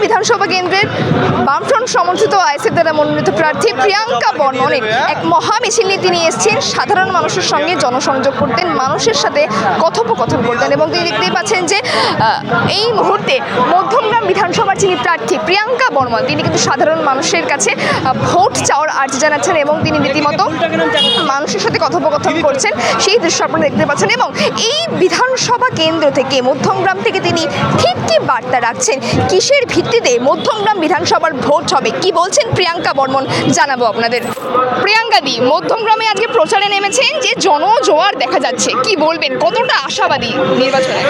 বিধানসভা কেন্দ্রের বামফ্রন্ট সমর্থিত আইএসএফ দ্বারা মনোনীত প্রার্থী প্রিয়াঙ্কা বর্মনের এক মহা মিছিল নিয়ে তিনি এসেছেন সাধারণ মানুষের সঙ্গে জনসংযোগ করতেন, মানুষের সাথে কথোপকথন করতেন এবং তিনি দেখতেই পাচ্ছেন যে এই মুহূর্তে মধ্যমগ্রাম বিধানসভার যিনি প্রার্থী প্রিয়াঙ্কা বর্মন তিনি কিন্তু সাধারণ মানুষের কাছে ভোট চাওয়ার আর্জি জানাচ্ছেন এবং তিনি রীতিমতো মানুষের সাথে কথোপকথন করছেন, সেই দৃশ্য আপনারা দেখতে পাচ্ছেন। এবং এই বিধানসভা কেন্দ্র থেকে মধ্যমগ্রাম থেকে তিনি ঠিক কি বার্তা রাখছেন, কিসের ভিত্তিতে মধ্যমগ্রাম বিধানসভার ভোট হবে, কি বলছেন প্রিয়াঙ্কা বর্মন জানাবো আপনাদের। প্রিয়াঙ্কা দি মধ্যমগ্রামে আজকে প্রচারে নেমেছেন, যে জনজোয়ার দেখা যাচ্ছে, কি বলবেন, কতটা আশাবাদী নির্বাচনে?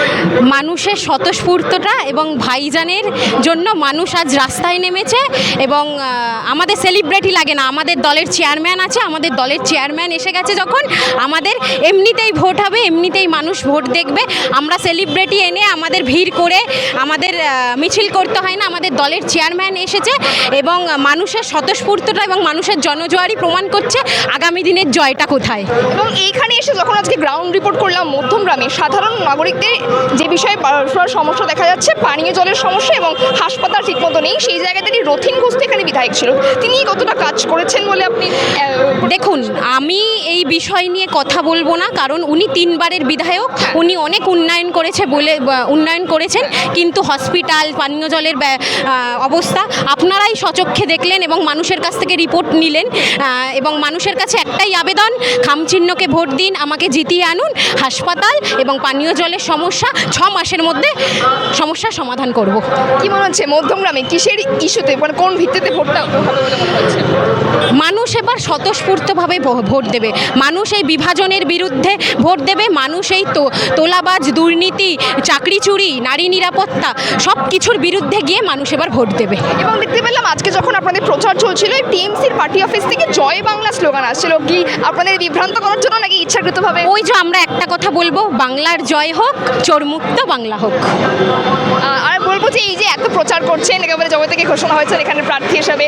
মানুষের স্বতঃস্ফূর্ততা এবং ভাইজানের জন্য মানুষ আজ রাস্তায় নেমেছে এবং আমাদের সেলিব্রিটি লাগে না, আমাদের দলের চেয়ারম্যান আছে, আমাদের দলের চেয়ারম্যান এসে গেছে, যখন আমাদের এমনিতেই ভোট হবে, এমনিতেই মানুষ ভোট দেখবে। আমরা সেলিব্রিটি এনে আমাদের ভিড় করে আমাদের মিছিল করতে হয় না, আমাদের দলের চেয়ারম্যান এসেছে এবং মানুষের স্বতঃস্ফূর্ততা এবং মানুষের জনজোয়ারই প্রমাণ করছে আগামী দিনের জয়টা কোথায়। এবং এইখানে এসে যখন আজকে গ্রাউন্ড রিপোর্ট করলাম মধ্যমগ্রামে সাধারণ নাগরিকদের যে বিষয়ে সমস্যা দেখা যাচ্ছে, পানীয় জলের সমস্যা এবং হাসপাতাল ঠিকমতো নেই, সেই জায়গায় তিনি রথিন ঘোষ এখানে বিধায়ক ছিল, তিনি কতটা কাজ করেছেন বলে আপনি? দেখুন, আমি এই বিষয় নিয়ে কথা বলবো না, কারণ উনি 3 বারের বিধায়ক, উনি অনেক উন্নয়ন করেছেন, কিন্তু হসপিটাল, পানীয় জলের অবস্থা আপনারাই সচক্ষে দেখলেন এবং মানুষের কাছ থেকে রিপোর্ট নিলেন এবং মানুষের কাছে একটাই আবেদন, খামচিহ্নকে ভোট দিন, আমাকে জিতিয়ে আনুন, হাসপাতাল এবং পানীয় জলের সমস্যা 6 মাসের মধ্যে সমস্যার সমাধান করব। কি মনে হচ্ছে মধ্যমগ্রামে কিসের ইস্যুতে, মানে কোন ভিত্তিতে ভোটটা হবে বলে মনে হচ্ছে? মানুষ এবার স্বতঃস্ফূর্তভাবে ভোট দেবে, মানুষ এই বিভাজনের বিরুদ্ধে ভোট দেবে, মানুষ এই তোলাবাজ, দুর্নীতি, চাকরি চুরি, নারী নিরাপত্তা সব কিছুর বিরুদ্ধে গিয়ে মানুষ এবার ভোট দেবে। এবং দেখতে পেলাম আজকে যখন আপনাদের প্রচার চলছিল, টিএমসির পার্টি অফিস থেকে জয় বাংলা স্লোগান আসছিল, কি আপনাদের বিভ্রান্ত করার জন্য নাকি ইচ্ছাকৃতভাবে? ওই যে আমরা একটা কথা বলবো, বাংলার জয় হোক, চোরমুক্ত বাংলা হোক। আর বলবো যে এই যে এত প্রচার করছেন, একেবারে জবে থেকে ঘোষণা হয়েছে এখানে প্রার্থী হিসাবে,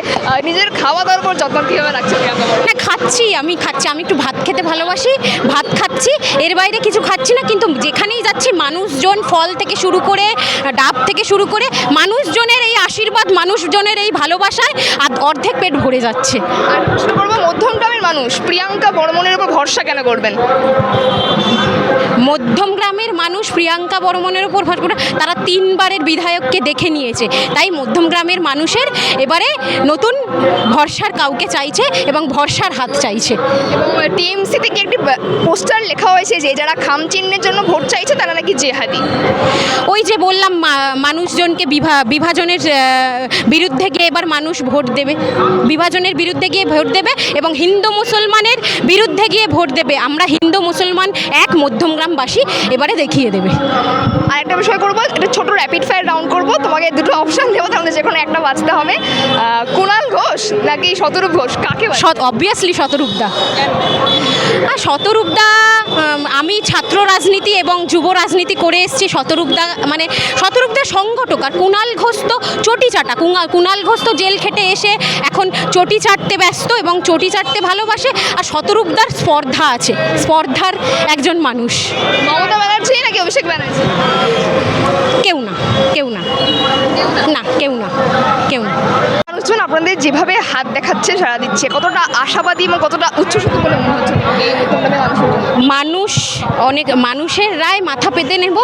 নিজের খাওয়া দাওয়ার উপর যত্ন কীভাবে রাখছেন? হ্যাঁ, খাচ্ছি, আমি একটু ভাত খেতে ভালোবাসি, ভাত খাচ্ছি, এর বাইরে কিছু খাচ্ছি না, কিন্তু যেখানেই যাচ্ছি মানুষজন, ফল থেকে শুরু করে ডাব থেকে শুরু করে মানুষজনের এই আশীর্বাদ, মানুষজনের এই ভালোবাসায় আর অর্ধেক পেট ভরে যাচ্ছে। আর প্রশ্ন করবো, মধ্যমগ্রামের মানুষ প্রিয়াঙ্কা বর্মনের উপর ভরসা কেন করবেন? মধ্যমগ্রামের মানুষ প্রিয়াঙ্কা বর্মনের উপর ভরসা করে, তারা 3 বারের বিধায়ককে দেখে নিয়েছে, তাই মধ্যমগ্রামের মানুষের এবারে নতুন ভরসার কাউকে চাইছে এবং ভরসার হাত চাইছে। এবং টিএমসি থেকে একটি পোস্টার লেখা হয়েছে যে যারা খামচিহ্নের জন্য ভোট চাইছে তারা নাকি জেহাদি। ওই যে বললাম, মানুষজনকে বিভাজনের বিরুদ্ধে গিয়ে এবার মানুষ ভোট দেবে, বিভাজনের বিরুদ্ধে গিয়ে ভোট দেবে এবং হিন্দু মুসলমানের বিরুদ্ধে গিয়ে ভোট দেবে। আমরা হিন্দু মুসলমান এক, মধ্যমগ্রামবাসী এবারে দেখিয়ে দেবে। আর একটা বিষয় করবো, একটা ছোট র্যাপিড ফায়ার রাউন্ড করবো, তোমাকে 2টো অপশান দেবো, তাহলে যে কোনো একটা বাঁচতে হবে। কুণাল ঘোষ নাকি শতরূপ ঘোষ, কাকে? অবভিয়াসলি শতরূপদা। আর শতরূপদা, আমি ছাত্র রাজনীতি এবং যুব রাজনীতি করে এসেছি, শতরূপদা সংগঠক, আর কুণাল ঘোষ তো চটি চাটা। কুণাল ঘোষ তো জেল খেটে এসে এখন চটি চাটতে ব্যস্ত এবং চটি চাটতে ভালোবাসে, আর শতরূপদার স্পর্ধা আছে, স্পর্ধার একজন মানুষ। মমতা ব্যানার্জি নাকি অভিষেক ব্যানার্জি? কেউ না। মানুষজন আপনাদের যেভাবে হাত দেখাচ্ছে, সাড়া দিচ্ছে, কতটা আশাবাদী এবং কতটা উচ্ছ্বসিত বলে মনে হচ্ছে? মানুষের রায় মাথা পেতে নেব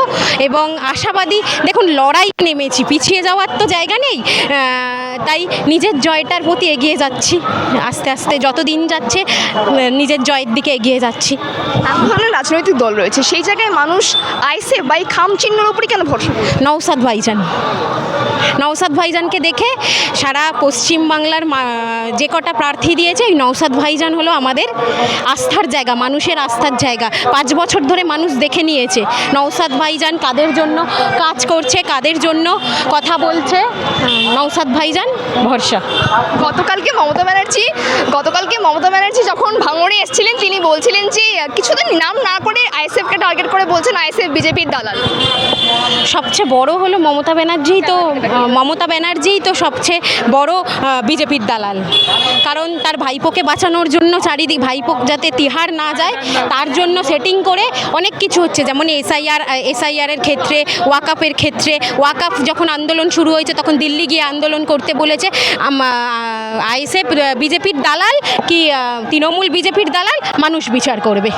এবং আশাবাদী। দেখুন, লড়াই নেমেছি, পিছিয়ে যাওয়ার তো জায়গা নেই, তাই নিজের জয়টার প্রতি এগিয়ে যাচ্ছি, আস্তে আস্তে যত দিন যাচ্ছে নিজের জয়ের দিকে এগিয়ে যাচ্ছি। এমন ধরনের রাজনৈতিক দল রয়েছে, সেই জায়গায় মানুষ আইসে বা খামচিহ্নের উপরই কেন ভরসা? নওশাদ ভাইজানকে দেখে সারা পশ্চিমবাংলার যে কটা প্রার্থী দিয়েছে, এই নওশাদ ভাইজান হলো আমাদের আস্থার জায়গা, মানুষের আস্থার জায়গা। 5 বছর ধরে মানুষ দেখে নিয়েছে নওশাদ ভাইজান কাদের জন্য কাজ করছে, কাদের জন্য কথা বলছে। নওশাদ ভাইজান কল্যাণ ভরসা। গতকালকে মমতা ব্যানার্জি যখন ভাঙড়ে এসেছিলেন তিনি বলছিলেন যে কিছুদিন নাম না করে আইএসএফকে টার্গেট করে বলছেন আইএসএফ বিজেপির দালাল। সবচেয়ে বড় হলো মমতা ব্যানার্জিই তো সবচেয়ে বড় বিজেপির দালাল। কারণ তার ভাইপোকে বাঁচানোর জন্য চারিদিক ভাইপো যাতে তিহার না যায় তার জন্য সেটিং করে অনেক কিছু হচ্ছে, যেমন এসআইআরের ক্ষেত্রে, ওয়াকাফের ক্ষেত্রে। ওয়াকাফ যখন আন্দোলন শুরু হয়েছে তখন দিল্লি গিয়ে আন্দোলন করতে বলেছে। আইএসএফ বিজেপির দালাল কি তৃণমূল বিজেপির দালাল, মানুষ বিচার করবে।